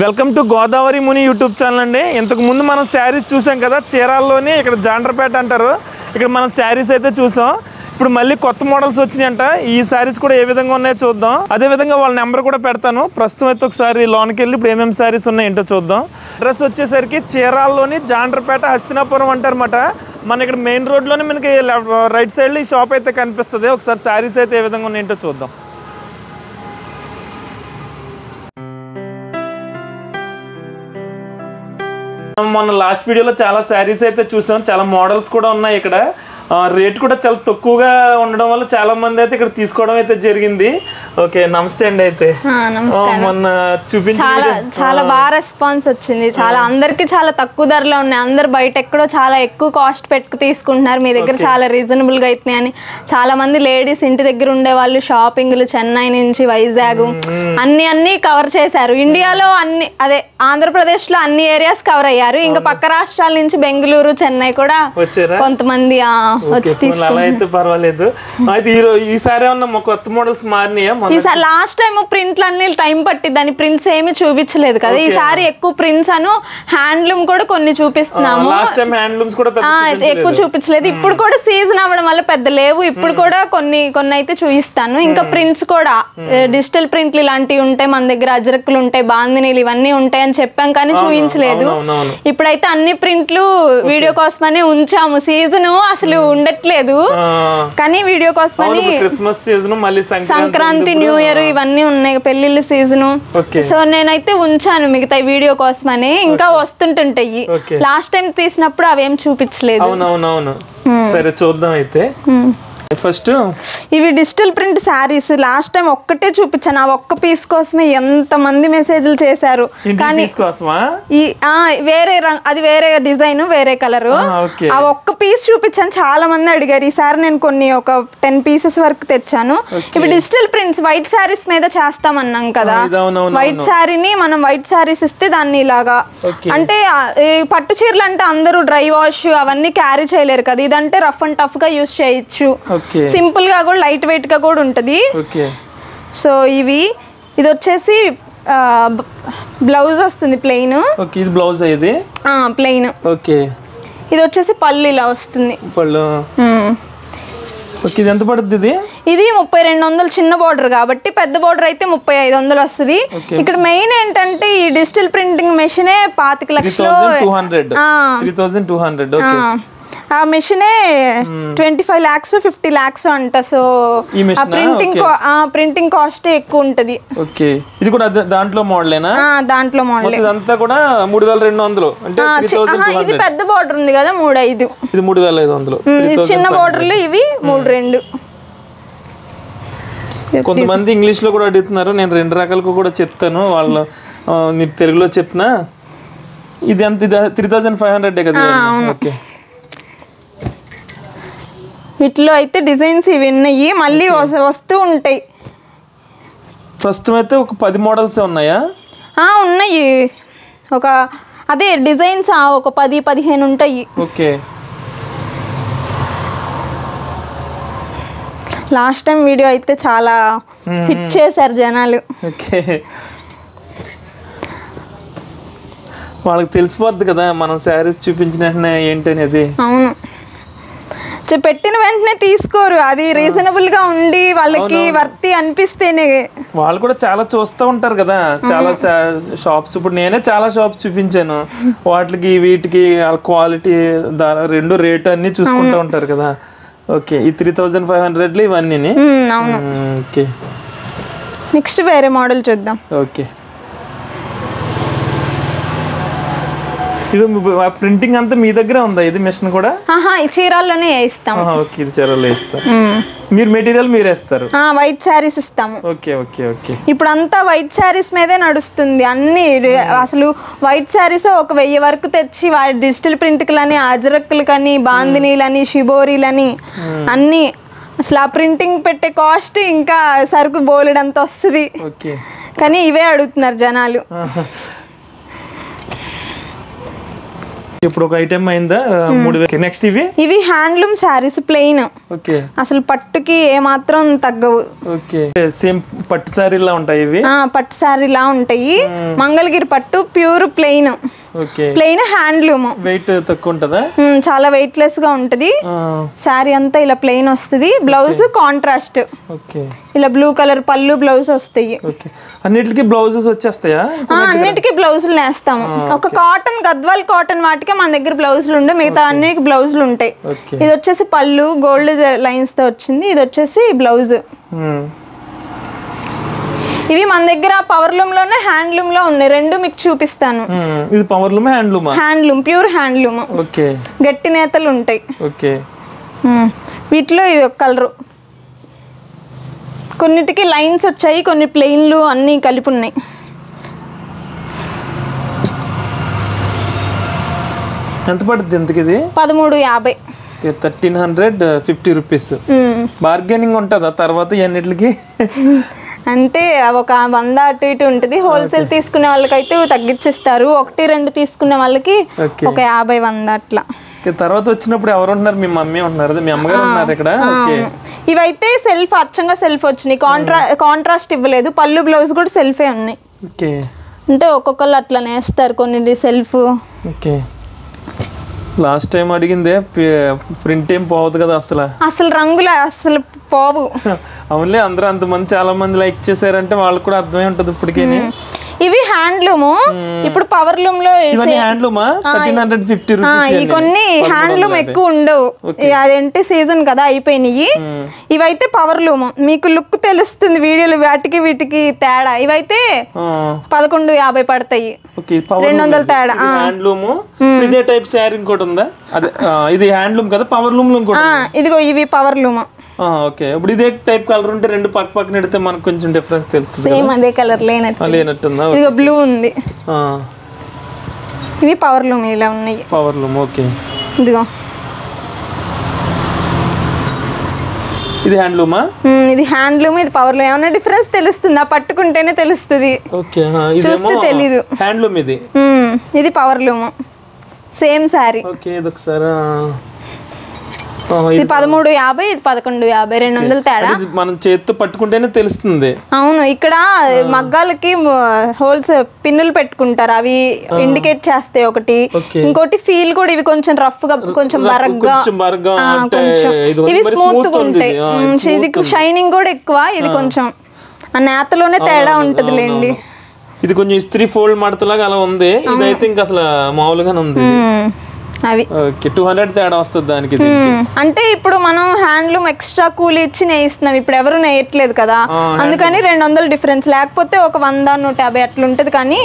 Welcome to Godavari Muni YouTube channel అండి. ఇంతకు ముందు మనం శారీస్ చూసాం కదా, చీరాల్లోని ఇక్కడ జాండ్రపేట అంటారు. ఇక్కడ మనం శారీస్ అయితే చూసాం. ఇప్పుడు మళ్ళీ కొత్త మోడల్స్ వచ్చినాయంట. ఈ శారీస్ కూడా ఏ విధంగా ఉన్నాయో చూద్దాం. అదే విధంగా వాళ్ళ నెంబర్ కూడా పెడతాను. ప్రస్తుతం అయితే ఒకసారి లోనికి వెళ్ళి ఇప్పుడు ఏమేమి శారీస్ ఉన్నాయి ఏంటో చూద్దాం. అడ్రస్ వచ్చేసరికి చీరాల్లోని జాండ్రపేట హస్తినాపురం అంటారన్నమాట. మన ఇక్కడ మెయిన్ రోడ్లోనే మనకి రైట్ సైడ్లో ఈ షాప్ అయితే కనిపిస్తుంది. ఒకసారి శారీస్ అయితే ఏ విధంగా ఉన్నాయి ఏంటో చూద్దాం. మొన్న లాస్ట్ వీడియోలో చాలా శారీస్ అయితే చూసాం, చాలా మోడల్స్ కూడా ఉన్నాయి. ఇక్కడ రేట్ కూడా చాలా తక్కువగా ఉండడం వల్ల చాలా మంది అయితే ఇక్కడ తీసుకోవడం అయితే జరిగింది. ఓకే, నమస్తే అండి. అయితే మొన్న చూపించారు, చాలా బాగా రెస్పాన్స్ వచ్చింది. చాలా అందరికి చాలా తక్కువ ధరలో ఉన్నాయి. అందరు బయట ఎక్కడో చాలా ఎక్కువ కాస్ట్ పెట్టుకు తీసుకుంటున్నారు. మీ దగ్గర చాలా రీజనబుల్ గా అవుతున్నాయి అని చాలా మంది లేడీస్ ఇంటి దగ్గర ఉండే వాళ్ళు షాపింగ్లు చెన్నై నుంచి వైజాగ్ అన్ని కవర్ చేశారు. ఇండియాలో అన్ని అదే ఆంధ్రప్రదేశ్ లో అన్ని ఏరియాస్ కవర్ అయ్యారు. ఇంకా పక్క రాష్ట్రాల నుంచి బెంగళూరు చెన్నై కూడా కొంతమంది అలా అయితే పర్వాలేదు. అయితే ఈసారి ఏమన్నా కొత్త మోడల్స్ మారినాయా? ఈసారి లాస్ట్ టైం ప్రింట్లు అన్ని టైం పట్టిద్దని ప్రింట్స్ ఏమి చూపించలేదు కదా. ఈసారి ఎక్కువ ప్రింట్స్ అను హ్యాండ్లూమ్ కూడా కొన్ని చూపిస్తున్నాము. ఎక్కువ చూపించలేదు. ఇప్పుడు కూడా సీజన్ అవ్వడం వల్ల పెద్ద లేవు. ఇప్పుడు కూడా కొన్ని అయితే చూపిస్తాను. ఇంకా ప్రింట్స్ కూడా డిజిటల్ ప్రింట్లు ఇలాంటివి ఉంటాయి మన దగ్గర. అజరక్కులు ఉంటాయి, బాందినీలు ఇవన్నీ ఉంటాయి అని చెప్పాం కానీ చూపించలేదు. ఇప్పుడైతే అన్ని ప్రింట్లు వీడియో కోసమనే ఉంచాము. సీజన్ అసలు ఉండట్లేదు కానీ వీడియో కోసమని క్రిస్మస్ సీజన్, మళ్ళీ సంక్రాంతి, న్యూ ఇయర్ ఇవన్నీ ఉన్నాయి, పెళ్లిళ్ళ సీజన్. సో నేనైతే ఉంచాను మిగతా వీడియో కోసమని. ఇంకా వస్తుంటుంటాయి. లాస్ట్ టైం తీసినప్పుడు అవేం చూపించలేదు. అవునవునవును. సరే చూద్దాం అయితే. ఫస్ట్ ఇవి digital print saris. Last time ఒక్కటే చూపించాను. ఆ ఒక్క పీస్ కోసమే ఎంత మంది మెసేజ్లు చేశారు. కానీ వేరే అది వేరే డిజైన్, వేరే కలర్. ఆ ఒక్క పీస్ చూపించాను, చాలా మంది అడిగారు. ఈసారి నేను కొన్ని ఒక 10 పీసెస్ వరకు తెచ్చాను. ఇవి డిజిటల్ ప్రింట్స్ వైట్ శారీస్ మీద చేస్తామన్నాం కదా. వైట్ శారీని మనం వైట్ శారీస్ ఇస్తే దాన్ని ఇలాగా అంటే పట్టు చీరలు అంటే అందరూ డ్రై వాష్ అవన్నీ క్యారీ చేయలేరు కదా. ఇదంటే రఫ్ అండ్ టఫ్ గా యూజ్ చేయొచ్చు. సింపుల్ గా కూడా లైట్ వెయిట్ గా కూడా ఉంటది. సో ఇది వచ్చేసి బ్లౌజ్ వస్తుంది ప్లెయిన్. బ్లౌజ్ ఇది ప్లెయిన్. ఇది వచ్చేసి పళ్ళు ఇలా వస్తుంది. ఇది ఎంత పడుతుంది? ఇది 3200 చిన్న బార్డర్ కాబట్టి. పెద్ద బార్డర్ అయితే 3500 వస్తుంది. ఇక్కడ మెయిన్ ఏంటంటే ఈ డిజిటల్ ప్రింటింగ్ మెషిన్ 25 లక్షలు. 3200 ఆ మెషినే 25 lakhs 50 lakhs అంట. సో ప్రింటింగ్ కాస్ట్ ఎక్కువ ఉంటది. ఓకే, ఇది కూడా దాంట్లో మోడలేనా? దాంట్లో మోడల్. ఇదంతా కూడా 3200 అంటే 3200. ఇది పెద్ద బార్డర్ ఉంది కదా 3500. ఇది 3500. చిన్న బార్డర్లు ఇవి 3200. కొంతమంది ఇంగ్లీష్ లో కూడా అడుగుతున్నారు. నేను 2 రకాలకు కూడా చెప్తాను. వాళ్ళు మీరు తెలుగులో చెప్పినా. ఇది ఎంత? 3500 కదా? ఓకే, వీటిలో అయితే డిజైన్స్ ఇవి ఉన్నాయి, మళ్ళీ వస్తూ ఉంటాయి. ప్రస్తుతం అయితే ఒక 10 మోడల్స్ ఉన్నాయా? ఉన్నాయి. ఒక అదే డిజైన్స్ ఒక 10-15 ఉంటాయి. ఓకే, లాస్ట్ టైం వీడియో అయితే చాలా హిట్ చేశారు జనాలు. ఓకే, వాళ్ళకి తెలిసిపోద్ది కదా మనం శారీస్ చూపించిన వెంటనే ఏంటనేది. అవును, పెట్టిన వెంటనే తీసుకోరు. అది రీజనబుల్ గా ఉండి వాళ్ళకి వర్తి అనిపిస్తేనే. వాళ్ళు కూడా చాలా చూస్తూ ఉంటారు కదా, చాలా షాప్స్. ఇప్పుడు నేనే చాలా షాప్స్ చూపించాను. వాటికి వీటికి క్వాలిటీ రెండు రేట్ అన్ని చూసుకుంటూ ఉంటారు కదా. ఓకే, ఈ 3500 ఇవన్నీ. ఓకే, నెక్స్ట్ వేరే మోడల్ చూద్దాం. ఓకే, ఇది ప్రింటింగ్ అంతా మీ దగ్గర ఉందా? ఇది మిషన్ కూడా చీరాల్లోనే వేస్తాం. ఓకే, ఇది చీరాల్లో వేస్తాం. మీరు మెటీరియల్ మీరు వేస్తారు? వైట్ శారీస్ ఇస్తాము. Okay okay okay. ఇప్పుడు అంతా వైట్ శారీస్ మీదే నడుస్తుంది అన్ని. అసలు వైట్ శారీస్ ఒక 1000 వరకు తెచ్చి డిజిటల్ ప్రింట్లని, అజరక్కులని, బాందినీలని, షిబోరీలని అన్ని. అసలు ఆ ప్రింటింగ్ పెట్టే కాస్ట్ ఇంకా సరుకు బోలెడంత వస్తుంది. కానీ ఇవే అడుగుతున్నారు జనాలు. ఇప్పుడు ఒక ఐటమ్ అయిందా 3000. నెక్స్ట్ ఇవి హ్యాండ్లూమ్ శారీస్ ప్లెయిన్. ఓకే, అసలు పట్టుకి ఏమాత్రం తగ్గవు. ఓకే, సేమ్ పట్టు శారీలా ఉంటాయి ఇవి. పట్టు శారీలా ఉంటాయి. మంగళగిరి పట్టు pure plain. Okay, plain handloom. Weight తక్కువ ఉంటదా? చాలా వెయిట్ లెస్ గా ఉంటది. శారీ అంతా ఇలా ప్లెయిన్ వస్తుంది. Blouse contrast. ఓకే, ఇలా బ్లూ కలర్ పళ్ళు బ్లౌజ్ వస్తాయి. ఓకే, అన్నిటికీ బ్లౌజెస్ వచ్చేస్తాయా? అన్నిటికీ బ్లౌజులు నేస్తాము. ఒక కాటన్ గద్వాల్ కాటన్ వాటికే మన దగ్గర బ్లౌజులు ఉండే, మిగతా అన్నిటికి బ్లౌజులు ఉంటాయి. ఇది వచ్చేసి పళ్ళు గోల్డ్ లైన్స్ తో వచ్చింది. ఇది వచ్చేసి బ్లౌజ్. ఇవి మన దగ్గర పవర్ లూమ్ లోనే హ్యాండ్లూమ్ లో ఉన్నాయి. రెండు మీకు చూపిస్తాను. ఇది power loom handloom? Handloom, pure handloom. Okay, గట్టి నేతలు ఉంటాయి. ఓకే, వీటిలో ఇది ఒక కలరు. కొన్నిటికి లైన్స్ వచ్చాయి, కొన్ని ప్లెయిన్లు అన్నీ కలిపి ఉన్నాయి. ఎంత పడుతుంది ఇంతకి? ఇది 1350. 1350 రూపీస్. బార్గెనింగ్ ఉంటుందా తర్వాత ఇవన్నిటికి? అంటే ఒక 100 అటు ఇటు ఉంటుంది. హోల్సేల్ తీసుకునే వాళ్ళకైతే తగ్గించేస్తారు. 1-2 తీసుకునే వాళ్ళకి ఒక 50-100 అట్లా. తర్వాత వచ్చినప్పుడు ఎవరు ఉంటున్నారు? మీ మమ్మీ ఉంటున్నారు, మీ అమ్మగారు ఉన్నారు ఇక్కడ? ఇవైతే సెల్ఫ్, అచ్చంగా సెల్ఫ్ వచ్చినాయి. కాంట్రాస్ట్ ఇవ్వలేదు. పళ్ళు బ్లౌజ్ కూడా సెల్ఫే ఉన్నాయి. అంటే ఒక్కొక్కళ్ళు అట్లా నేస్తారు, కొన్ని సెల్ఫ్. ఓకే, లాస్ట్ టైం అడిగిందే ప్రింట్ ఏం పోవద్దు కదా అసలు రంగులు అసలు పోవు. అవునులే, అందరూ అంతమంది చాలా మంది లైక్ చేశారంటే వాళ్ళకి కూడా అర్థమై ఉంటుంది ఇప్పటికే. ఇవి హ్యాండ్లూమ్. ఇప్పుడు పవర్ లూమ్ లో హ్యాండ్లూమా 1350 రూపీస్. కొన్ని హ్యాండ్లూమ్ ఎక్కువ ఉండవు, అదేంటి సీజన్ కదా అయిపోయినాయి. ఇవైతే పవర్ లూమ్. మీకు లుక్ తెలుస్తుంది వీడియోలు, వాటికి వీటికి తేడా. ఇవైతే 1150 పడతాయి. 200 తేడా. హ్యాండ్లూమ్. ఇదే టైప్ శారీ ఇంకోటి ఉందా? అదే ఇది హ్యాండ్లూమ్ కదా, పవర్ లూమ్ లో ఇంకోటి. ఇదిగో ఇవి పవర్ లూమ్. ఓకే, ఇప్పుడు ఇదే టైప్ కలర్ ఉంటే రెండు పక్క పక్కన పెడితే మనకు కొంచెం డిఫరెన్స్ తెలుస్తుంది. సేమ్ అదే కలర్ లేనట్టుందా? ఇదిగో బ్లూ ఉంది. ఇవి పవర్ లూమ్ ఇలా ఉన్నాయి. Power loom. ఓకే, ఇదిగో ఇది హ్యాండ్లూమా? ఇది హ్యాండ్లూమ్, ఇది పవర్ లూమ్. ఏమన్నా డిఫరెన్స్ తెలుస్తుందా? పట్టుకుంటేనే తెలుస్తుంది, చూస్తే తెలీదు. హ్యాండ్లూమ్ ఇది. ఇది power loom, same sorry. Okay, ఇది ఒకసారి. ఇది 1350, ఇది 1150, 200 తేడా. మనం చేతితో పట్టుకుంటేనే తెలుస్తుంది. అవును, ఇక్కడ మగ్గాలకి హోల్స్ పిన్నులు పెట్టుకుంటారు, అవి ఇండికేట్ చేస్తాయి ఒకటి. ఇంకోటి ఫీల్ కూడా, ఇవి కొంచెం రఫ్ గా, కొంచెం బరగ్గా, కొంచెం ఇవి స్మూత్ గా ఉంటాయి. ఇది షైనింగ్ కూడా ఎక్కువ. ఇది కొంచెం ఆ నేతలోనే తేడా ఉంటది లేండి. ఇది కొంచెం ఇస్త్రీ ఫోల్డ్ మడతలాగా అలా ఉంది. ఇదైతే ఇంకా అసలు మామూలుగానే ఉంది. అవి 200 తేడా వస్తుంది దానికి. అంటే ఇప్పుడు మనం హ్యాండ్లూమ్ ఎక్స్ట్రా కూలీ ఇచ్చి నేయిస్తున్నాం, ఇప్పుడు ఎవరు నేయట్లేదు కదా, అందుకని 200 డిఫరెన్స్. లేకపోతే ఒక 100-150 అట్లా ఉంటది. కానీ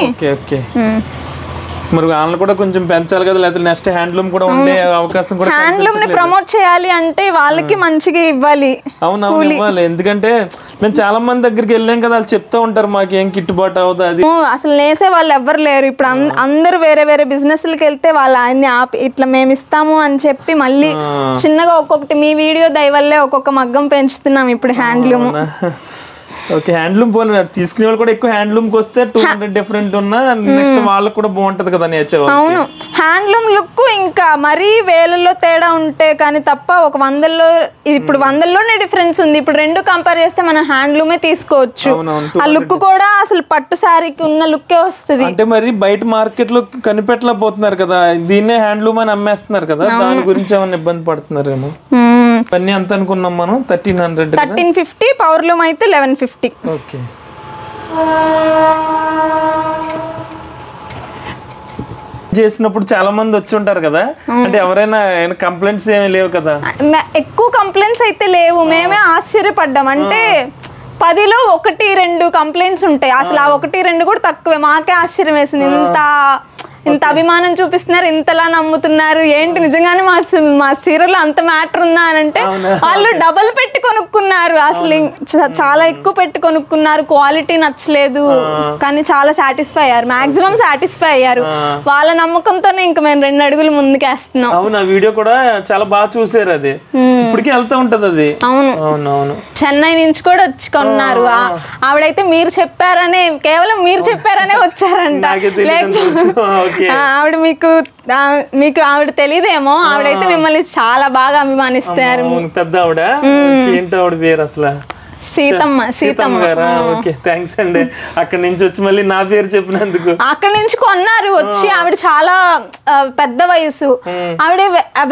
మరి వాళ్ళని కూడా కొంచెం పెంచాలి కదా, లేకపోతే నెక్స్ట్ హ్యాండ్లూమ్ కూడా ఉండే అవకాశం కూడా. హ్యాండ్లూమ్ ని ప్రమోట్ చేయాలి అంటే వాళ్ళకి మంచిగా ఇవ్వాలి. అవునవును, ఇవ్వాలి. ఎందుకంటే మేము చాలా మంది దగ్గరికి వెళ్ళాం కదా, వాళ్ళు చెప్తా ఉంటారు మాకు ఏం గిట్టుబాటు అవుతుంది అది. అసలు నేసే వాళ్ళు ఎవ్వరు లేరు ఇప్పుడు. అందరూ వేరే వేరే బిజినెస్లకి వెళ్తే వాళ్ళు ఆయన్ని ఇట్లా మేము ఇస్తాము అని చెప్పి మళ్ళీ చిన్నగా ఒక్కొక్కటి మీ వీడియో దయ వల్లే ఒక్కొక్క మగ్గం పెంచుతున్నాం ఇప్పుడు హ్యాండ్లూమ్. ఓకే, హ్యాండ్లూమ్ పోనీ తీసుకునే వాళ్ళు కూడా ఎక్కువ హ్యాండ్లూమ్కి వస్తే 200 డిఫరెంట్ ఉన్నా నెక్స్ట్ వాళ్ళకి కూడా బాగుంటది కదా నేర్చేవాళ్ళు. అవును, హ్యాండ్లూమ్ లుక్ ఇంకా మరీ వేలలో తేడా ఉంటే కానీ తప్ప ఒక 100లో, ఇప్పుడు 100లోనే డిఫరెన్స్ ఉంది. ఇప్పుడు రెండు కంపేర్ చేస్తే మనం హ్యాండ్లూమే తీసుకోవచ్చు. ఆ లుక్ కూడా అసలు పట్టు శారీకి ఉన్న లుక్కే వస్తుంది. అంటే మరి బయట మార్కెట్ లో కనిపెట్టలేకపోతున్నారు కదా, దీన్నే హ్యాండ్లూమ్ అని అమ్మేస్తున్నారు కదా, దాని గురించి ఏమైనా ఇబ్బంది పడుతున్నారేమో. అన్ని ఎంత అనుకున్నాం మనం? 1350. పవర్ లూమ్ అయితే 1150. ఓకే, చేసినప్పుడు చాలా మంది వచ్చి ఉంటారు కదా, అంటే ఎవరైనా కంప్లైంట్స్ ఏమీ లేవు కదా? ఎక్కువ కంప్లైంట్స్ అయితే లేవు. మేమే ఆశ్చర్యపడ్డాం. అంటే 10లో 1-2 కంప్లైంట్స్ ఉంటాయి. అసలు ఆ 1-2 కూడా తక్కువే. మాకే ఆశ్చర్యం వేసింది, ఇంత అభిమానం చూపిస్తున్నారు, ఇంతలా నమ్ముతున్నారు ఏంటి, నిజంగానే మా చీరలో అంత మ్యాటర్ ఉందా అని అంటే వాళ్ళు డబల్ పెట్టి కొనుక్కున్నారు. అసలు చాలా ఎక్కువ పెట్టి కొనుక్కున్నారు. క్వాలిటీ నచ్చలేదు కానీ చాలా సాటిస్ఫై అయ్యారు. మాక్సిమం సాటిస్ఫై అయ్యారు. వాళ్ళ నమ్మకంతోనే ఇంకా మేము 2 అడుగులు ముందుకేస్తున్నాం. అవును, ఆ వీడియో కూడా చాలా బాగా చూసారు. అది ఇప్పటికీ వెళ్తా ఉంటది అది. అవును, చెన్నై నుంచి కూడా వచ్చి కొన్నారు. ఆవిడైతే మీరు చెప్పారనే, కేవలం మీరు చెప్పారనే వచ్చారంట. ఆవిడ మీకు ఆవిడ తెలియదేమో, ఆవిడైతే మిమ్మల్ని చాలా బాగా అభిమానిస్తారు. పెద్ద ఆవిడ. ఏంటి ఆవిడ పేరు అసలు? సీతమ్మ గారా? ఓకే, థ్యాంక్స్ అండి. అక్కడి నుంచి వచ్చి మళ్ళీ నా పేరు చెప్పినందుకు. అక్కడి నుంచి కొన్నారు వచ్చి. ఆవిడ చాలా పెద్ద వయసు. ఆవిడ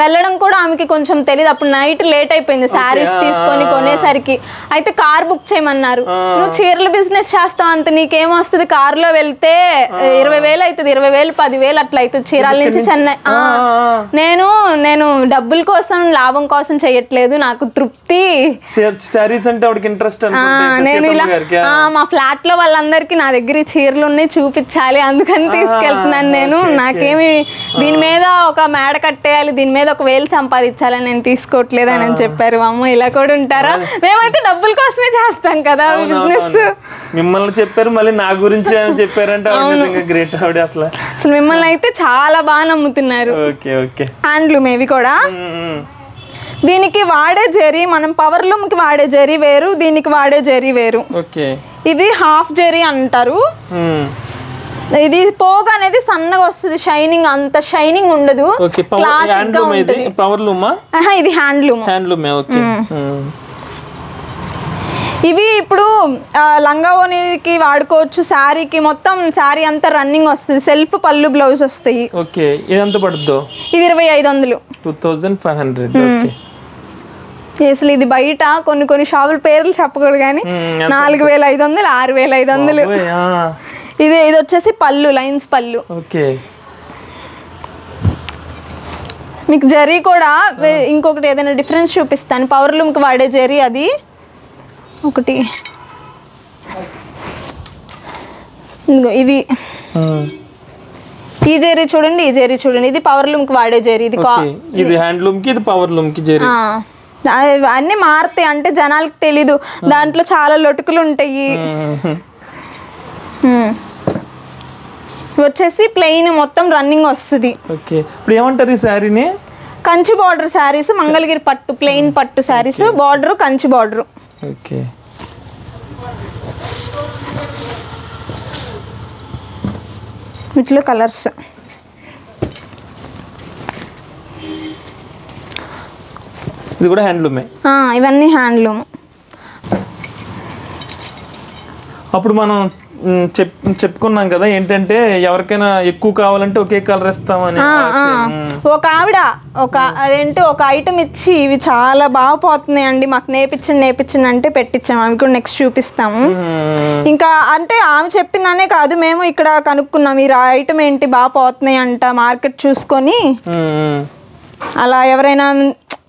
వెళ్ళడం కూడా ఆమెకి కొంచెం తెలియదు. అప్పుడు నైట్ లేట్ అయిపోయింది శారీస్ తీసుకొని కొనేసరికి. అయితే కార్ బుక్ చేయమన్నారు. నువ్వు చీరల బిజినెస్ చేస్తావు అంత, నీకేమొస్తుంది కారులో వెళ్తే 20,000 అవుతుంది, 20,000 10,000 అట్లా అవుతుంది చీరాల నుంచి చెన్నై. నేను డబ్బుల కోసం లాభం కోసం చెయ్యట్లేదు, నాకు తృప్తి. శారీస్ అంటే ఆవిడకి ఇంట్రెస్ట్. నేను ఇలా మా ఫ్లాట్ లో వాళ్ళందరికి నా దగ్గర చీరలు ఉన్నాయి చూపించాలి, అందుకని తీసుకెళ్తున్నాను నేను. నాకేమి దీని మీద ఒక మేడ కట్టేయాలి, దీని మీద ఒక 1,000 సంపాదించాలని నేను తీసుకోవట్లేదు అని చెప్పారు. అమ్మ ఇలా కూడా ఉంటారా? మేమైతే డబ్బుల కోసమే చేస్తాం కదా బిజినెస్. మిమ్మల్ని చెప్పారు, మళ్ళీ నా గురించి చెప్పారంటే గ్రేట్ ఆవిడ అసలు. మిమ్మల్ని అయితే చాలా బాగా నమ్ముతున్నారు. హ్యాండ్లూమ్ ఇవి కూడా. దీనికి వాడే జరీ, మనం పవర్ లూమ్ కి వాడే జరీ వేరు, దీనికి వాడే జరీ వేరు. ఇది హాఫ్ జరీ అంటారు. ఇది పోగా అనేది సన్నగా వస్తుంది, షైనింగ్ అంత షైనింగ్ ఉండదు. ఇది హ్యాండ్లూమ్. ఇవి ఇప్పుడు లంగా ఓనికి వాడుకోవచ్చు, శారీకి. మొత్తం శారీ అంతా రన్నింగ్ వస్తుంది, సెల్ఫ్ పళ్ళు బ్లౌజ్ వస్తాయి. ఇది 2,500. 2,500. అసలు ఇది బయట కొన్ని షాపుల పేర్లు చెప్పకూడదు కానీ 4,500, 6,500. ఇది వచ్చేసి పళ్ళు, లైన్స్ పళ్ళు. మీకు జరీ కూడా ఇంకొకటి ఏదైనా డిఫరెన్స్ చూపిస్తాను. పవర్ లూమ్ కి వాడే జరీ అది ఒకటి. ఇవి ఈ జరీ చూడండి, ఈ జరీ చూడండి. ఇది పవర్ లూమ్ కి వాడే జరీ. ఇది హ్యాండ్లూమ్ కి, ఇది పవర్ లూమ్ కి జరీ. అన్నీ మారుతాయి అంటే జనాలకు తెలీదు, దాంట్లో చాలా లొటుకులు ఉంటాయి. వచ్చేసి ప్లెయిన్ మొత్తం రన్నింగ్ వస్తుంది. ఇప్పుడు ఏమంటారు ఈ శారీని? కంచి బార్డర్ శారీస్, మంగళగిరి పట్టు, ప్లెయిన్ పట్టు శారీస్. Border Kanchi border. వీటిలో కలర్స్. ఇది కూడా హ్యాండ్లూమే. ఇవన్నీ హ్యాండ్లూమ్. అప్పుడు మనం చెప్పుకున్నాం కదా ఏంటంటే ఎవరికైనా ఎక్కువ కావాలంటే ఒకే కలర్ ఇస్తామని. ఒక ఆవిడ ఒక ఐటమ్ ఇచ్చి ఇవి చాలా బాగా పోతున్నాయండి, మాకు నేర్పించండి అంటే పెట్టించాము. అవి కూడా నెక్స్ట్ చూపిస్తాము. ఇంకా అంటే ఆమె చెప్పిందనే కాదు, మేము ఇక్కడ కనుక్కున్నాం ఈ ఐటమ్ ఏంటి బాగా పోతున్నాయి అంట, మార్కెట్ చూసుకొని అలా ఎవరైనా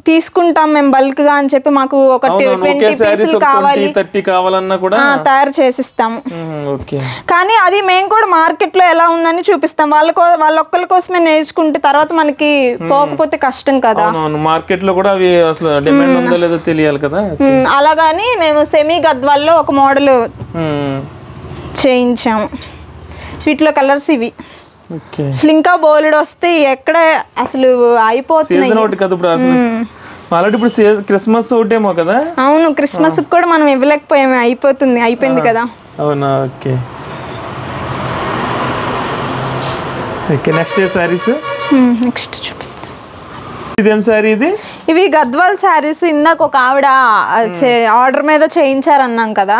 తీసుకుంటాం మేము బల్క్ గా అని చెప్పి మాకు ఒక 20 పీసులు కావాలి, 30 కావాలన్నా కూడా తయారు చేసిస్తాము. కానీ అది మేము కూడా మార్కెట్ లో ఎలా ఉందని చూపిస్తాం. వాళ్ళొక్కరి కోసమే నేర్చుకుంటే తర్వాత మనకి పోకపోతే కష్టం కదా. మార్కెట్ లో కూడా అవి అసలు డిమాండ్ ఉందో లేదో తెలియాలి కదా. అలాగని మేము సెమీ గద్వాల్లో ఒక మోడల్ చేయించాము. వీటిలో కలర్స్ ఇవి. అసలు ఇంకా బోలెడు వస్తాయి, ఎక్కడ అసలు అయిపోతుంది. ఇప్పుడు క్రిస్మస్ ఒకటేమో కదా. అవును, క్రిస్మస్ కూడా మనం ఇవ్వలేకపోయాము, అయిపోయింది కదా. అవునా? నెక్స్ట్ సారీస్ నెక్స్ట్ చూపిస్తా. ఇదేం సారీ ఇది? ఇవి గద్వాల్ సారీస్. ఇందాక ఒక ఆవిడ ఆర్డర్ మీద చేయించారన్నాం కదా,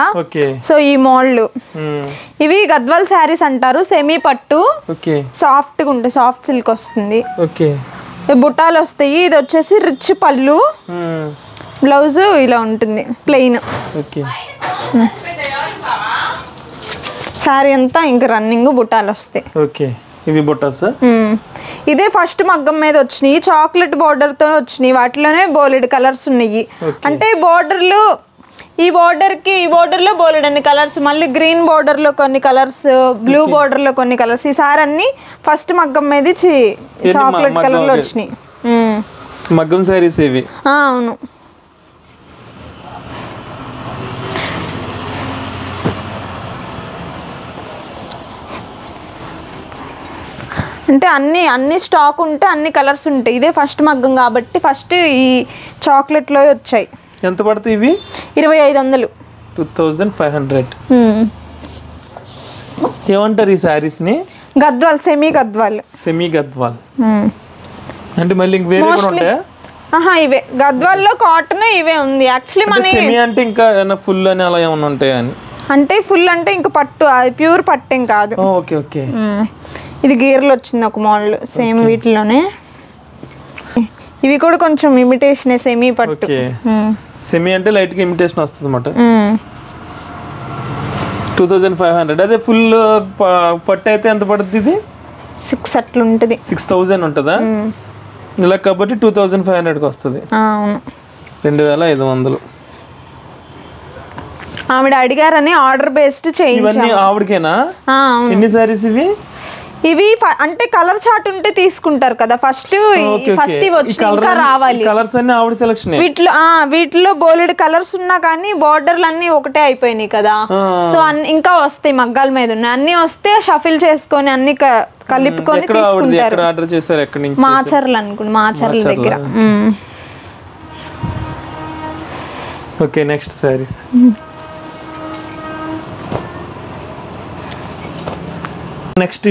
సో ఈ మోల్డ్. ఇవి గద్వాల్ సారీస్ అంటారు. సెమీ పట్టు, సాఫ్ట్ గా ఉంటాయి, సాఫ్ట్ సిల్క్ వస్తుంది. బుట్టాలు వస్తాయి. ఇది వచ్చేసి రిచ్ పళ్ళు, బ్లౌజ్ ఇలా ఉంటుంది ప్లెయిన్. సారీ అంతా ఇంకా రన్నింగ్ బుట్టాలు వస్తాయి. ఇవి బుట్టాస్. ఇదే ఫస్ట్ మగ్గం మీద వచ్చినాయి, చాక్లెట్ బోర్డర్ తో వచ్చినాయి. వాటిలోనే బోలెడ్ కలర్స్ ఉన్నాయి. అంటే బోర్డర్లు ఈ బోర్డర్ లో బోలెడ్ అన్ని కలర్స్, మళ్ళీ గ్రీన్ బోర్డర్ లో కొన్ని కలర్స్, బ్లూ బోర్డర్ లో కొన్ని కలర్స్. ఈసారి అన్ని ఫస్ట్ మగ్గం మీద చాక్లెట్ కలర్ లో వచ్చినాయి. మగ్గం సారీస్ ఇవి. అవును. అంటే అన్ని స్టాక్ ఉంటే అన్ని కలర్స్ ఉంటాయి. ఇదే ఫస్ట్ మగ్గం కాబట్టి ఫస్ట్ ఈ చాక్లెట్ లో వచ్చాయి. ఎంత పడతాయి ఇవి? 2,500. 2,500. ఏమంటారు ఈ సారీస్ ని? గద్వాల్, సెమీ గద్వాల్. అంటే మళ్ళీ ఇంక వేరే కూడా ఉంటాయా? ఇవే గద్వాల్లో కాటన్ ఇవే ఉంది యాక్చువల్లీ. మన సెమీ అంటే ఇంకా ఫుల్ అని అలా ఏమైనా ఉంటాయా అని? అంటే ఫుల్ అంటే ఇంకా పట్టు, అది ప్యూర్ పట్టేం కాదు. Okay okay. ఇది గీర్లు వచ్చింది ఒక మోడల్ సేమ్ వీటిలోనే. ఇవి కూడా కొంచెం ఇమిటేషన్ సెమీ పట్టు. సెమీ అంటే లైట్ గా ఇమిటేషన్ వస్తుంది అన్నమాట. 2500. అదే ఫుల్ పట్టు అయితే ఎంత పడుతుంది ఇది? 6 అట్లా ఉంటుంది. 6000 ఉంటుందా ఇలా? కాబట్టి 2500కి వస్తుంది. 2500. ఆవిడ అడిగారని ఆర్డర్ బేస్డ్ చేయించాము. ఇవన్నీ ఆవిడకేనా? ఎన్ని సారీస్ ఇవి? ఇవి అంటే కలర్ చార్ట్ ఉంటే తీసుకుంటారు కదా ఫస్ట్. ఇంకా రావాలి కలర్స్ అన్ని ఆవిడ సెలక్షన్. వీటిలో బోలెడు కలర్స్ ఉన్నా కానీ బోర్డర్లు అన్ని ఒకటే అయిపోయినాయి కదా. సో ఇంకా వస్తాయి, మగ్గాల మీద ఉన్నాయి అన్ని. వస్తే షఫిల్ చేసుకొని అన్ని కలుపుకొని తీసుకుంటారు. ఆర్డర్ చేశారు ఎక్కడి నుంచి? మాచర్లు అనుకోండి, మాచర్ల దగ్గర. Okay, next saris. నెక్స్ట్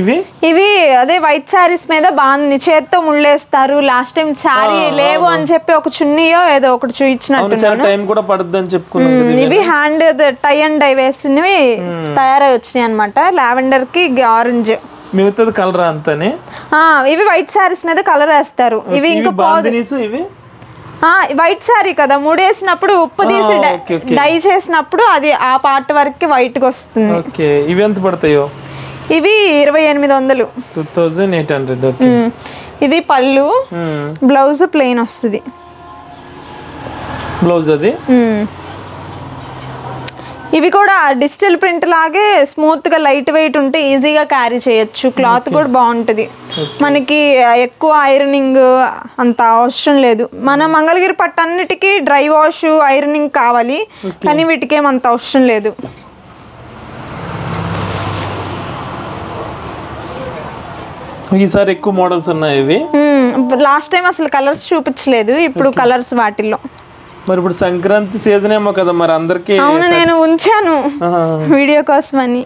ఇవి అదే వైట్ సారీస్ మీద బాగుంది, చేత్తో ముళ్ళేస్తారు. లాస్ట్ టైం సారీ లేవు అని చెప్పి ఒక చున్నీయో ఏదో ఒకటి చూయించినట్టు. ఇవి హ్యాండ్ టై అండ్ డై వేసినవి తయారై వచ్చినాయి అనమాట. లావెండర్ కి ఆరెంజ్. మిగతాది కలర్ అంతానే. ఇవి వైట్ సారీస్ మీద కలర్ వేస్తారు. ఇవి ఇంకా వైట్ సారీ కదా, ముడేసినప్పుడు ఉప్పు తీసి డై చేసినప్పుడు అది ఆ పార్ట్ వరకు వైట్ గా వస్తుంది. ఇవి ఎంత పడతాయో? ఇవి 2800. 2800. ఇది పళ్ళు, బ్లౌజ్ ప్లెయిన్ వస్తుంది. బ్లౌజ్ అది. ఇవి కూడా డిజిటల్ ప్రింట్ లాగే స్మూత్ గా లైట్ వెయిట్ ఉంటే ఈజీగా క్యారీ చేయొచ్చు. క్లాత్ కూడా బాగుంటది. మనకి ఎక్కువ ఐరనింగ్ అంత అవసరం లేదు. మన మంగళగిరి పట్టన్నిటికీ డ్రై వాష్ ఐరనింగ్ కావాలి, కానీ వీటికి ఏమంత అవసరం లేదు. ఈసారి ఎక్కువ మోడల్స్ ఉన్నాయి. ఇవి లాస్ట్ టైం అసలు కలర్స్ చూపించలేదు, ఇప్పుడు కలర్స్ వాటిల్లో. మరి ఇప్పుడు సంక్రాంతి సీజన్ ఏమో కదా, మరి అందరికి. అవును, నేను ఉంచాను వీడియో కోసం అని.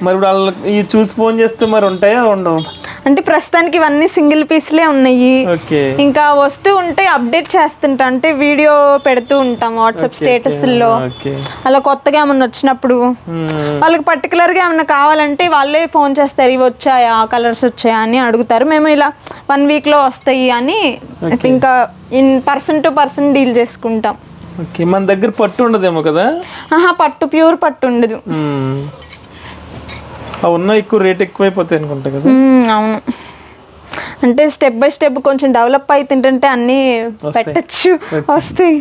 మరి ఇప్పుడు వాళ్ళకి చూసి ఫోన్ చేస్తే మరి ఉంటాయా ఉండవు? అంటే ప్రస్తుతానికి ఇవన్నీ సింగిల్ పీస్లే ఉన్నాయి. ఇంకా వస్తూ ఉంటే అప్డేట్ చేస్తుంటా, అంటే వీడియో పెడుతూ ఉంటాం వాట్సాప్ స్టేటస్లో. అలా కొత్తగా ఏమన్నా వచ్చినప్పుడు వాళ్ళకి పర్టికులర్గా ఏమన్నా కావాలంటే వాళ్ళే ఫోన్ చేస్తారు, ఇవి వచ్చాయా, కలర్స్ వచ్చాయా అని అడుగుతారు. మేము ఇలా 1 వీక్లో వస్తాయి అని ఇంకా పర్సన్ టు పర్సన్ డీల్ చేసుకుంటాం. మన దగ్గర పట్టు ఉండదేమో కదా? పట్టు ప్యూర్ పట్టు ఉండదు. అవునా, ఎక్కువ రేట్ ఎక్కువైపోతాయి అనుకుంటా కదా. అవును, అంటే స్టెప్ బై స్టెప్ కొంచెం డెవలప్ అవుతుంటే అన్నీ పెట్టచ్చు, వస్తాయి.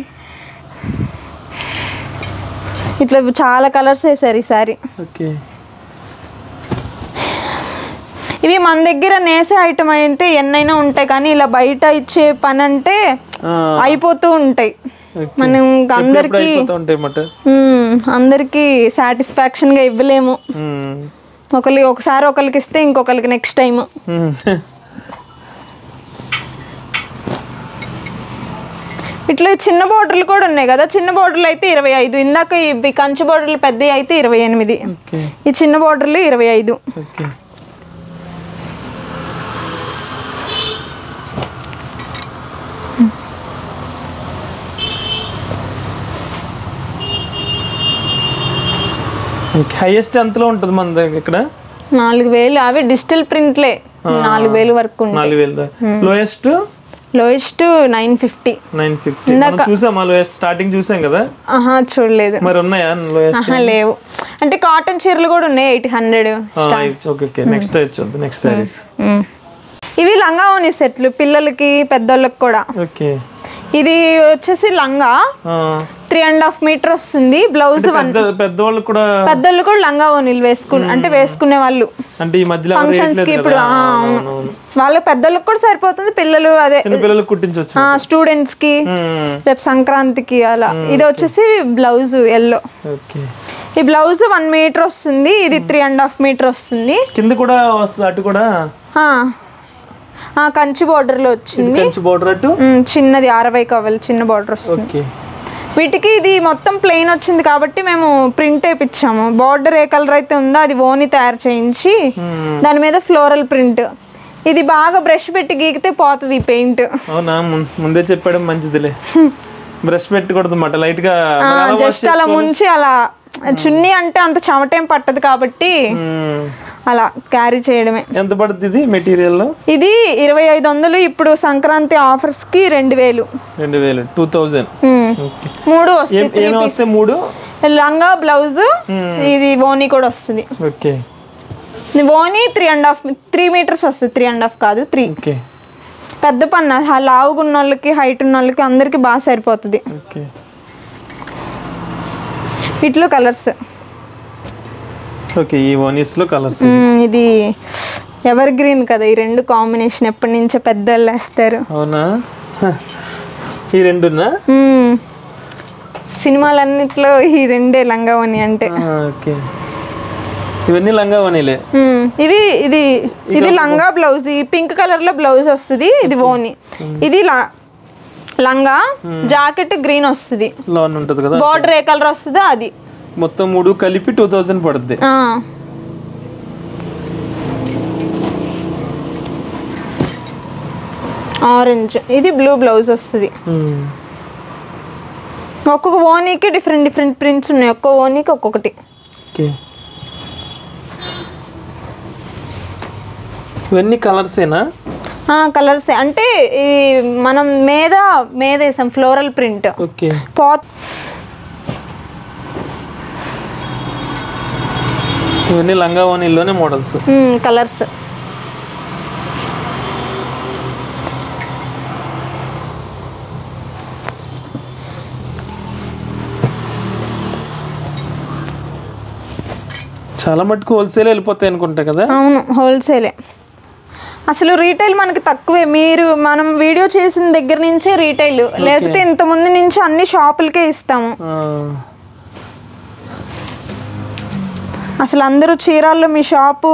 ఇట్లా చాలా కలర్స్ వేసారు ఈసారి. ఇవి మన దగ్గర నేసే ఐటమ్ అంటే ఎన్నైనా ఉంటాయి, కానీ ఇలా బయట ఇచ్చే పని అంటే అయిపోతూ ఉంటాయి. మనం అందరికి సాటిస్ఫాక్షన్ గా ఇవ్వలేము. ఒకసారి ఒకరికి ఇస్తే ఇంకొకరికి నెక్స్ట్ టైం. ఇట్లా చిన్న బోర్డర్లు కూడా ఉన్నాయి కదా. చిన్న బోర్డర్లు అయితే 25. ఇందాక ఇవి కంచి బోర్డర్లు పెద్ద అయితే 28. ఈ చిన్న బోర్డర్లు 25. హైయెస్ట్ ఎంతలో ఉంటుంది మన దగ్గర? ఇక్కడ 4000. అవి డిజిటల్ ప్రింట్లే 4000 వరకు. 4000. లోయెస్ట్ 950. 950 చూసామా? లోయెస్ట్ స్టార్టింగ్ చూసాం కదా. చూడలేదు. మరి ఉన్నాయా లోయెస్ట్? లేవు. అంటే కాటన్ చీరలు కూడా ఉన్నాయి 800. ఓకే, నెక్స్ట్ వచ్చేది నెక్స్ట్ సారీస్. ఇవి లంగా ఓని సెట్లు పిల్లలకి పెద్దోళ్ళకి కూడా. ఇది వచ్చేసి లంగా 3.5 మీటర్ వస్తుంది. బ్లౌజ్ పెద్దవాళ్ళు కూడా లంగా ఓనీలు వేసుకునే వాళ్ళు ఫంక్షన్స్ కి. ఇప్పుడు వాళ్ళ పెద్దోళ్ళకి కూడా సరిపోతుంది. పిల్లలు అదే స్టూడెంట్స్ కి రేపు సంక్రాంతికి అలా. ఇది వచ్చేసి బ్లౌజ్ ఎల్లో. ఈ బ్లౌజ్ 1 మీటర్ వస్తుంది. ఇది 3.5 మీటర్ వస్తుంది. కింద కూడా వస్తుంది, అటు కూడా కంచి బోర్డర్ లో వచ్చింది. చిన్నది 60 కవల్ చిన్న బోర్డర్ వస్తుంది. వీటికి ఇది మొత్తం ప్లెయిన్ వచ్చింది కాబట్టి మేము ప్రింట్ వేయించాము. బార్డర్ ఏ కలర్ అయితే ఉందో అది ఓని తయారు చేయించి దాని మీద ఫ్లోరల్ ప్రింట్. ఇది బాగా బ్రష్ పెట్టి గీకితే పోతుంది ఈ పెయింట్. అవునా, ముందే చెప్పడం మంచిదిలే. బ్రష్ పెట్టకూడదు అన్నమాట, లైట్ గా జస్ట్ అలా ముంచి అలా. చున్నీ అంటే అంత చెమటేం పట్టదు కాబట్టి అలా క్యారీ చేయడమే. ఎంత పడుతుంది ఇది మెటీరియల్? ఇది 2500. ఇప్పుడు సంక్రాంతి ఆఫర్స్ కి 2000. 2000 3 వస్తాయి. ఏమేమి వస్తాయి? 3 లంగా, బ్లౌజ్, ఇది ఓనీ కూడా వస్తుంది. ఓకే. ఓనీ 3 మీటర్స్ వస్తుంది. 3.5 కాదు 3. ఓకే. పెద్ద పన్న లావుగున్న వాళ్ళకి, హైట్ ఉన్న వాళ్ళకి అందరికి బాగా సరిపోతుంది. ఓకే. వీటిలో కలర్స్. ఓకే, ఈ ఓనీస్ లో కలర్స్. ఇది ఎవర్ గ్రీన్ కదా, ఈ 2 కాంబినేషన్ ఎప్పటి నుంచో పెద్దలు వేస్తారు. అవునా, ఈ 2నా? సినిమాలన్నిట్లో ఈ 2 లంగా ఓని అంటే. ఓకే, ఇవన్నీ లంగా ఓనీలే. ఇది లంగా, బ్లౌజ్. ఈ పింక్ కలర్ లో బ్లౌజ్ వస్తుంది. ఇది ఓని. ఇది లంగా, జాకెట్ గ్రీన్ వస్తుంది. లోన్ ఉంటది కదా, బార్డర్ ఏ కలర్ వస్తుందో అది. మొత్తం 3 కలిపి 2000 పడుద్ది. ఆరెంజ్. ఇది బ్లూ బ్లౌజ్ వస్తుంది. ఒక్కొక్క ఓనీకి డిఫరెంట్ ప్రింట్స్ ఉన్నాయి. ఒక్కొక్క ఓనీకి ఒక్కొక్కటి. ఇవన్నీ కలర్సేనా? కలర్స్ అంటే మనం మీద వేసాం ఫ్లోరల్ ప్రింట్. ఓకే. ఇవన్నీ లంగా ఓనీలోనే మోడల్స్. కలర్స్. చాలా మటుకు హోల్సేల్ వెళ్ళిపోతాయి అనుకుంటా కదా? అవును, హోల్సేలే. అసలు రీటైల్ మనకి తక్కువే. మనం వీడియో చేసిన దగ్గర నుంచే రీటైల్, లేకపోతే ఇంత ముందు నుంచి అన్ని షాపులకే ఇస్తాము. అసలు అందరూ చీరాల్లో మీ షాపు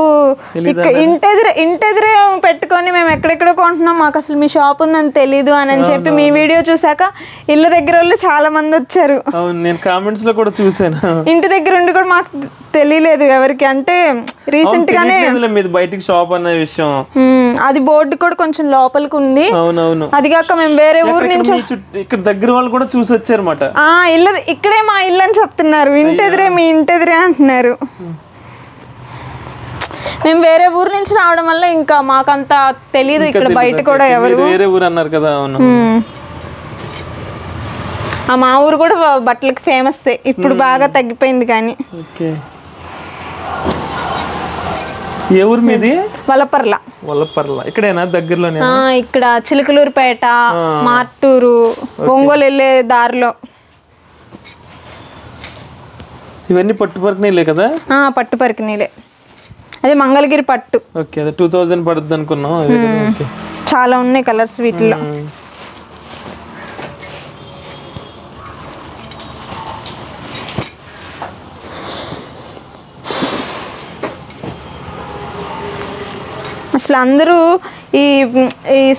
ఇంటెదిరే పెట్టుకొని మేము ఎక్కడెక్కడ కొంటున్నాం, మాకు అసలు మీ షాప్ ఉందని తెలీదు అని చెప్పి మీ వీడియో చూసాక ఇళ్ళ దగ్గర వాళ్ళు చాలా మంది వచ్చారు. నేను కామెంట్స్ లో కూడా చూసాను. ఇంటి దగ్గర ఉండి కూడా మాకు తెలియలేదు ఎవరికి. అంటే రీసెంట్ గానే బయటికి షాప్ అనే విషయం, అది బోర్డు కూడా కొంచెం లోపలికి ఉంది. అవునవును. అది కాక మేము వేరే ఊరు నుంచి ఇక్కడ దగ్గర వాళ్ళు కూడా చూసి వచ్చారన్నమాట. ఇక్కడే మా ఇల్లు అని చెప్తున్నారు. ఇంటెదిరే మీ ఇంటెదిరే అంటున్నారు. మేము వేరే ఊరు నుంచి రావడం వల్ల ఇంకా మాకంత తెలియదు ఇక్కడ బయట కూడా ఎవరు. వేరే ఊరు అన్నారు కదా? అవును. మా ఊరు కూడా బట్టలకి ఫేమస్. ఇప్పుడు బాగా తగ్గిపోయింది కానీ. ఏ ఊరు మీది? వలపర్ల. ఇక్కడేనా దగ్గరలోనే? ఇక్కడ చిలుకలూరుపేట, మార్టూరు, ఒంగోలు వెళ్ళే దారిలో. ఇవన్నీ పట్టు పరికినీలే కదా? పట్టు పరికినీలే. అదే మంగళగిరి పట్టు. ఓకే, అదే 2000 పడుతుంది అనుకున్నాం. చాలా ఉన్నాయి కలర్స్ వీటిలో. అసలు అందరూ ఈ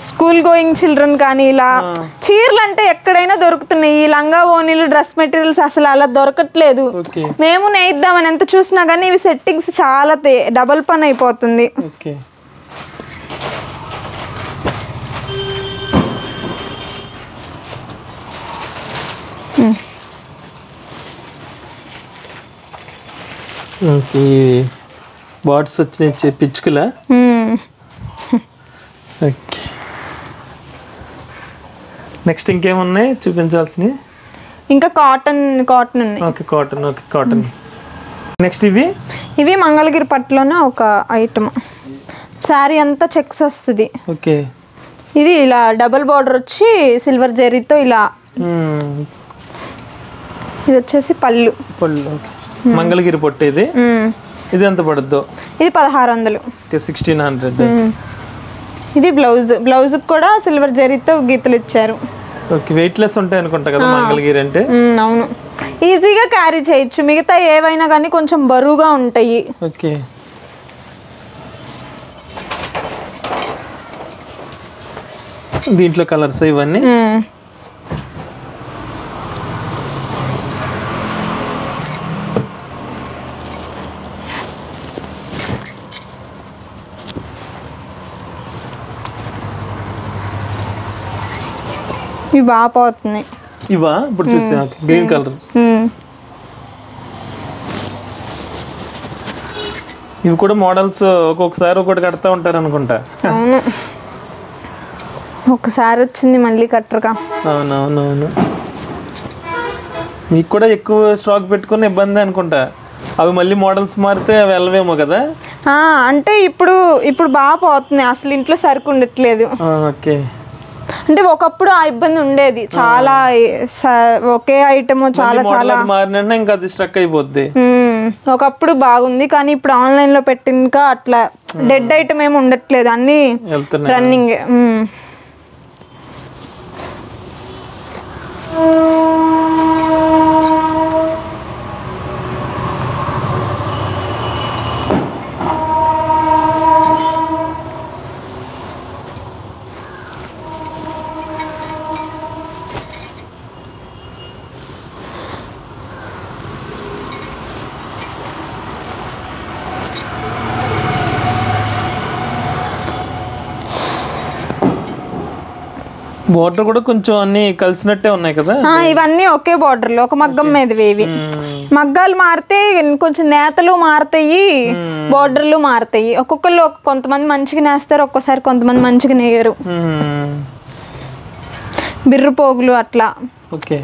స్కూల్ గోయింగ్ చిల్డ్రన్ కానీ ఇలా చీరలు అంటే ఎక్కడైనా దొరుకుతున్నాయి. ఈ లంగా ఓనీలు, డ్రెస్ మెటీరియల్స్ అసలు అలా దొరకట్లేదు. మేము నేయిద్దామని ఎంత చూసినా కానీ ఇవి సెట్టింగ్స్ చాలా డబల్ పని అయిపోతుంది. బాట్స్ వచ్చినాయి పిచ్చుకలా. ఓకే, నెక్స్ట్ ఇంకేమున్నాయి చూపించాల్సినవి? ఇంకా కాటన్ ఉన్నాయి. Okay, cotton. నెక్స్ట్ ఇవి మంగళగిరి పట్టులోనే ఒక ఐటమ్. శారీ అంతా చెక్స్ వస్తుంది. ఓకే. ఇది ఇలా డబుల్ బార్డర్ వచ్చి సిల్వర్ జరీతో ఇలా. ఇది వచ్చేసి పళ్ళు. మంగళగిరి పట్టు. ఇది ఎంత పడుద్దో? ఇది 1600. 1600. ఇది బ్లౌజ్ కూడా సిల్వర్ జరీతో గీతలు ఇచ్చారు. ఓకే, వెయిట్ లెస్ ఉంటాయి అనుకుంటా కదా మంగళగిరి అంటే? అవును, ఈజీగా క్యారీ చేయొచ్చు. మిగతా ఏవైనా కానీ కొంచెం బరువుగా ఉంటాయి. ఓకే. దీంట్లో కలర్స్ ఇవన్నీ? ఇవి బాగా పోతున్నాయి. ఇవా ఇప్పుడు చూసా గ్రీన్ కలర్. ఇవి కూడా మోడల్స్ ఒక్కొక్కసారి ఒకటి కడతా ఉంటారు అనుకుంటా. అవును, ఒకసారి వచ్చింది మళ్ళీ కట్టరుగా. అవునవునవును. మీకు కూడా ఎక్కువ స్టాక్ పెట్టుకుని ఇబ్బంది అనుకుంటా. అవి మళ్ళీ మోడల్స్ మారితే అవి వెళ్ళవేమో కదా. అంటే ఇప్పుడు బాగా పోతున్నాయి, అసలు ఇంట్లో సరుకు ఉండట్లేదు. ఓకే. అంటే ఒకప్పుడు ఆ ఇబ్బంది ఉండేది, చాలా ఒకే ఐటమ్ చాలా చాలా మారినా ఇంకా అది స్ట్రక్ అయిపోద్ది. ఒకప్పుడు బాగుంది, కానీ ఇప్పుడు ఆన్లైన్ లో పెట్టినాక అట్లా డెడ్ ఐటమ్ ఏమి ఉండట్లేదు, అన్ని రన్నింగ్. బోర్డర్ కూడా కొంచెం అన్ని కలిసినట్టే ఉన్నాయి కదా. ఇవన్నీ ఒకే బోర్డర్ లో ఒక మగ్గం మీదవి. ఇవి మగ్గాలు మారితే కొంచెం నేతలు మారుతాయి, బోర్డర్లు మారుతాయి. ఒక్కొక్కరు కొంతమంది మంచిగా నేస్తారు, ఒక్కోసారి కొంతమంది మంచిగా నేయరు. బిర్రు పోగులు అట్లా. ఓకే.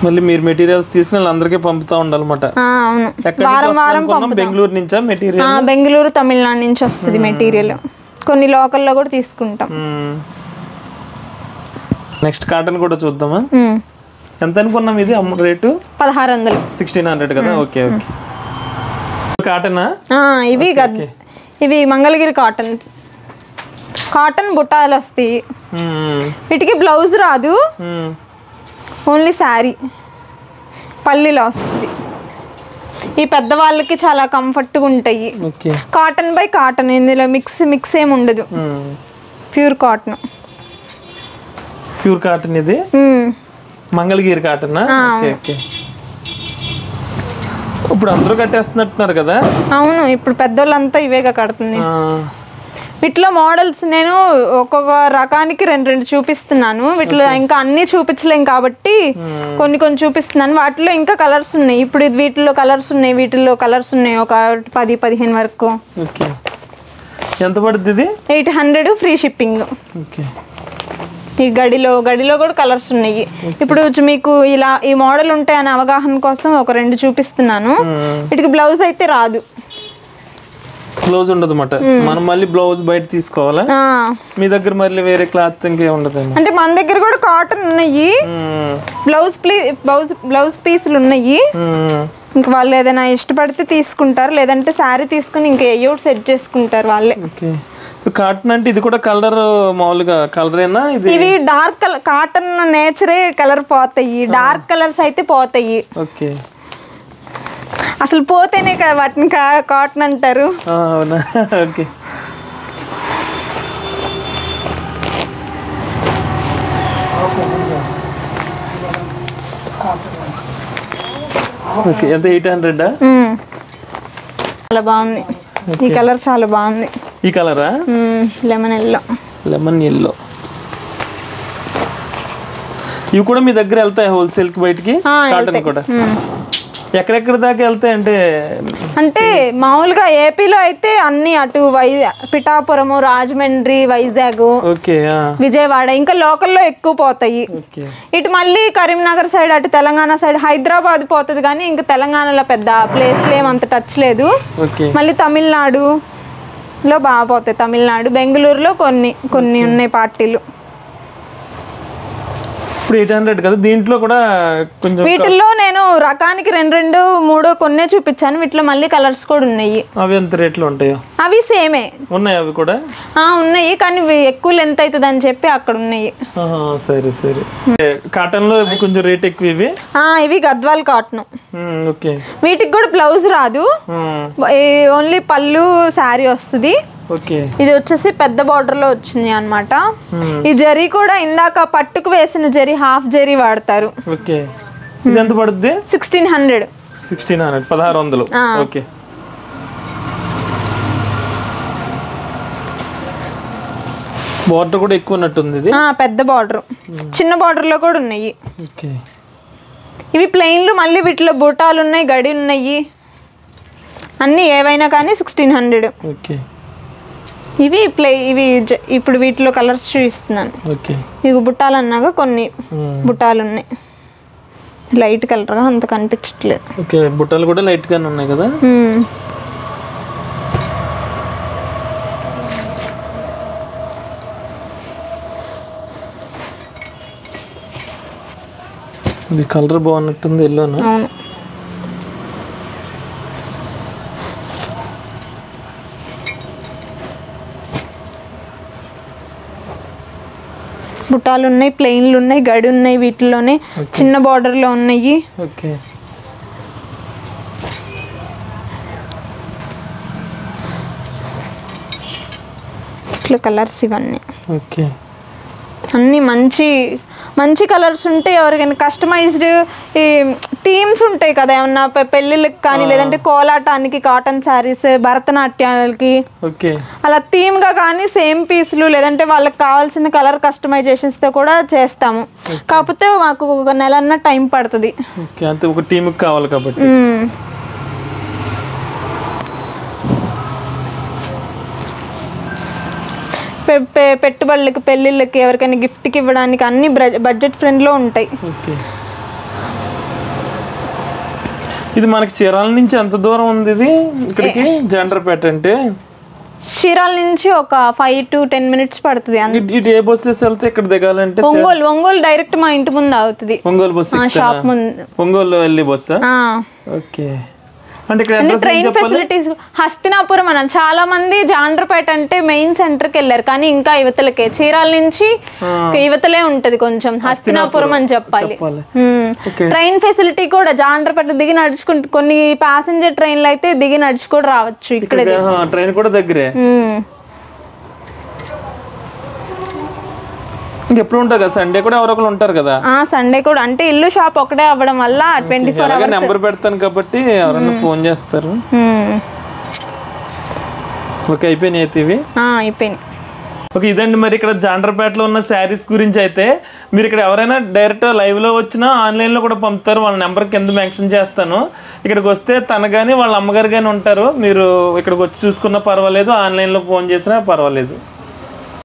మళ్ళీ మీరు మెటీరియల్స్ తీసుకుని అందరికీ పంపుతా ఉండాలన్నమాట. అవును, వారం వారం బెంగళూరు నుంచా మెటీరియల్? బెంగళూరు తమిళనాడు నుంచి వస్తుంది మెటీరియల్. కొన్ని లోకల్లో కూడా తీసుకుంటాం. నెక్స్ట్ కాటన్ కూడా చూద్దామా? ఎంత అనుకున్నాం ఇది రేటు? 1600. 1600 కదా. Okay okay. కాటనా? ఇవి మంగళగిరి కాటన్. కాటన్ బుట్టాలు వస్తాయి. వీటికి బ్లౌజ్ రాదు, ఓన్లీ శారీ పల్లీలో వస్తుంది. ఈ పెద్దవాళ్ళకి చాలా కంఫర్ట్గా ఉంటాయి. కాటన్ బై కాటన్, ఇందులో మిక్స్ ఏమి ఉండదు. Pure cotton. ప్యూర్ కాటన్ ఇది మంగళగిరి కాటన్. ఇప్పుడు అందరూ కట్టేస్తున్నట్టున్నారు కదా. అవును, ఇప్పుడు పెద్దోళ్ళంతా ఇవేగా కడుతుంది. వీటిలో మోడల్స్ నేను ఒక్కొక్క రకానికి రెండు చూపిస్తున్నాను. వీటిలో ఇంకా అన్ని చూపించలేం కాబట్టి కొన్ని చూపిస్తున్నాను. వాటిలో ఇంకా కలర్స్ ఉన్నాయి. ఇప్పుడు వీటిలో కలర్స్ ఉన్నాయి, ఒక 10-15 వరకు. ఎంత పడుతుంది? 800 ఫ్రీ షిప్పింగ్. ఈ గడిలో కూడా కలర్స్ ఉన్నాయి. ఇప్పుడు మీకు ఇలా ఈ మోడల్ ఉంటాయనే అవగాహన కోసం ఒక 2 చూపిస్తున్నాను. వీటికి బ్లౌజ్ అయితే రాదు. బ్లౌజ్ ఉండదు అన్నమాట. మనం మళ్ళీ బ్లౌజ్ బయట తీసుకోవాలా? మీ దగ్గర మళ్ళీ వేరే క్లాత్ ఇంకే ఉండదు? అంటే మన దగ్గర కూడా కాటన్ ఉన్నాయి, బ్లౌజ్ పీసులు ఉన్నాయి. ఇంకా వాళ్ళు ఏదైనా ఇష్టపడితే తీసుకుంటారు, లేదంటే శారీ తీసుకుని ఇంకా ఏయోటి సెట్ చేసుకుంటారు వాళ్ళే. కాటన్ అంటే ఇది కూడా కలర్ మామూలుగా కలరేనా? ఇవి డార్క్ కలర్. కాటన్ నేచరే కలర్ పోతాయి, డార్క్ కలర్స్ అయితే పోతాయి. ఓకే. అసలు పోతేనే కదా వాటిని కాటన్ అంటారు. అవునా? ఓకే. ఓకే. ఎంత? 800. చాలా బాగుంది ఈ కలర్, చాలా బాగుంది. ఈ కలరా? Lemon yellow. ఇవి కూడా మీ దగ్గర వెళ్తాయి హోల్సేల్ కి బయటికి? కాటన్ కూడా ఎక్కడెక్కడ దాకా వెళ్తాయి అంటే మామూలుగా ఏపీలో అయితే అన్ని అటు పిఠాపురము, రాజమండ్రి, వైజాగ్, విజయవాడ, ఇంకా లోకల్లో ఎక్కువ పోతాయి. ఇటు మళ్ళీ కరీంనగర్ సైడ్, అటు తెలంగాణ సైడ్, హైదరాబాద్ పోతుంది. కానీ ఇంకా తెలంగాణలో పెద్ద ప్లేస్లు ఏమంత టచ్ లేదు. మళ్ళీ తమిళనాడులో బాగా పోతాయి. తమిళనాడు, బెంగళూరులో కొన్ని ఉన్నాయి పార్టీలు. 800 కదా. దీంట్లో కూడా కొంచెం వీటిల్లో నేను రకానికి 2-3 కొన్నే చూపించాను. వీటిలో మళ్ళీ కలర్స్ కూడా ఉన్నాయి. అవి ఎంత రేట్లో ఉంటాయో? అవి సేమే ఉన్నాయి. అవి కూడా ఉన్నాయి, కానీ ఎక్కువ లెంత్ అవుతుంది అని చెప్పి అక్కడ ఉన్నాయి. సరే సరే. కాటన్ లో కొంచెం రేట్ ఎక్కువ. ఇవి గద్వాల్ కాటన్. ఓకే. వీటికి కూడా బ్లౌజ్ రాదు, ఓన్లీ పళ్ళు శారీ వస్తుంది. ఇది వచ్చేసి పెద్ద బార్డర్ లో వచ్చింది అన్నమాట. ఈ జరీ కూడా ఇందాక పట్టుకు వేసిన జరీ, హాఫ్ జరీ వాడతారు. ఇది ఎంత పడుతుంది? 1600. 1600. ఓకే. బార్డర్ కూడా ఎక్కువ ఉన్నట్టుంది ఇది. పెద్ద బార్డర్, చిన్న బార్డర్ లో కూడా ఉన్నాయి. ఓకే, ఇవి ప్లెయిన్లు, మళ్ళీ వీటిలో బుటాలు ఉన్నాయి, గడి ఉన్నాయి, అన్నీ ఏవైనా కానీ 1600. ఓకే, ఇవి ఇప్పుడు వీటిలో కలర్స్ చూపిస్తున్నాను. ఓకే, ఇవి బుట్టాలు అన్నాక కొన్ని బుట్టాలు ఉన్నాయి, లైట్ కలర్గా అంత కనిపించట్లేదు. ఓకే, బుట్టాలు కూడా లైట్ గానే ఉన్నాయి కదా. ఇది కలర్ బాగున్నట్టుంది, ఎల్లోనా. అవును, బుట్టాలు ఉన్నాయి, ప్లెయిన్లు ఉన్నాయి, గడి ఉన్నాయి, వీటిలోనే చిన్న బార్డర్ లో ఉన్నాయి. ఓకే, ఇట్లా కలర్స్ ఇవన్నీ. ఓకే, అన్నీ మంచి మంచి కలర్స్ ఉంటాయి. ఎవరికైనా కస్టమైజ్డ్ ఈ థీమ్స్ ఉంటాయి కదా, ఏమన్నా పెళ్ళిళ్ళకి కానీ లేదంటే కోలాటానికి కాటన్ శారీస్, భరతనాట్యాలకి అలా థీమ్గా కానీ సేమ్ పీసులు లేదంటే వాళ్ళకి కావాల్సిన కలర్ కస్టమైజేషన్స్తో కూడా చేస్తాము. కాకపోతే మాకు ఒక నెలన్న టైం పడుతుంది. ఒక టీమ్కి కావాలి కాబట్టి. పెట్టుబడులకి, పెళ్ళిళ్ళకి, ఎవరికైనా గిఫ్ట్కి ఇవ్వడానికి అన్ని బడ్జెట్ ఫ్రెండ్లో ఉంటాయి. ఇది మనకి చీరాల నుంచి ఎంత దూరం ఉంది ఇది ఇక్కడికి జండ్రపేట అంటే? చీరాల నుంచి ఒక 5 to 10 minutes పడుతుంది. ఇటు ఏ బస్సెస్ వెళ్తే ఇక్కడ దిగాలంటే ఒంగోలు డైరెక్ట్ మా ఇంటి ముందు అవుతుంది. ఒంగోలు బస్సు, షాప్ ముందు ఒంగోలు వెళ్ళి బస్సా? ఓకే, అంటే ఇక్కడ ట్రైన్ ఫెసిలిటీస్ హస్తినాపురం అనాలి. చాలా మంది జాండ్రపేట అంటే మెయిన్ సెంటర్ కి వెళ్ళారు, కానీ ఇంకా యువతలకే చీరాల నుంచి యువతలే ఉంటది కొంచెం, హస్తినాపురం అని చెప్పాలి. ట్రైన్ ఫెసిలిటీ కూడా జాండ్రపేట దిగి నడుచుకుంటూ, కొన్ని ప్యాసింజర్ ట్రైన్లు అయితే దిగి నడుచుకుంటూ రావచ్చు. ఇక్కడ ట్రైన్ కూడా దగ్గరే. ఎప్పుడు ఉంటారు కదా, సండే కూడా ఎవరో ఒకరు ఉంటారు కదా. సండే కూడా అంటే ఇల్లు షాప్ ఒకటే అవ్వడం వల్ల 24 hours నెంబర్ పెడతాను కాబట్టి ఎవరైనా ఫోన్ చేస్తారు. ఓకే, అయిపోయినాయి అయితే ఇవి. అయిపోయినాయి. ఓకే, ఇదండి మరి ఇక్కడ జాండ్రపేటలో ఉన్న శారీస్ గురించి. అయితే మీరు ఇక్కడ ఎవరైనా డైరెక్ట్ లైవ్లో వచ్చినా ఆన్లైన్లో కూడా పంపుతారు. వాళ్ళ నెంబర్ కింద మెన్షన్ చేస్తాను. ఇక్కడికి వస్తే తను కానీ వాళ్ళ అమ్మగారు కానీ ఉంటారు. మీరు ఇక్కడికి వచ్చి చూసుకున్నా పర్వాలేదు, ఆన్లైన్లో ఫోన్ చేసినా పర్వాలేదు.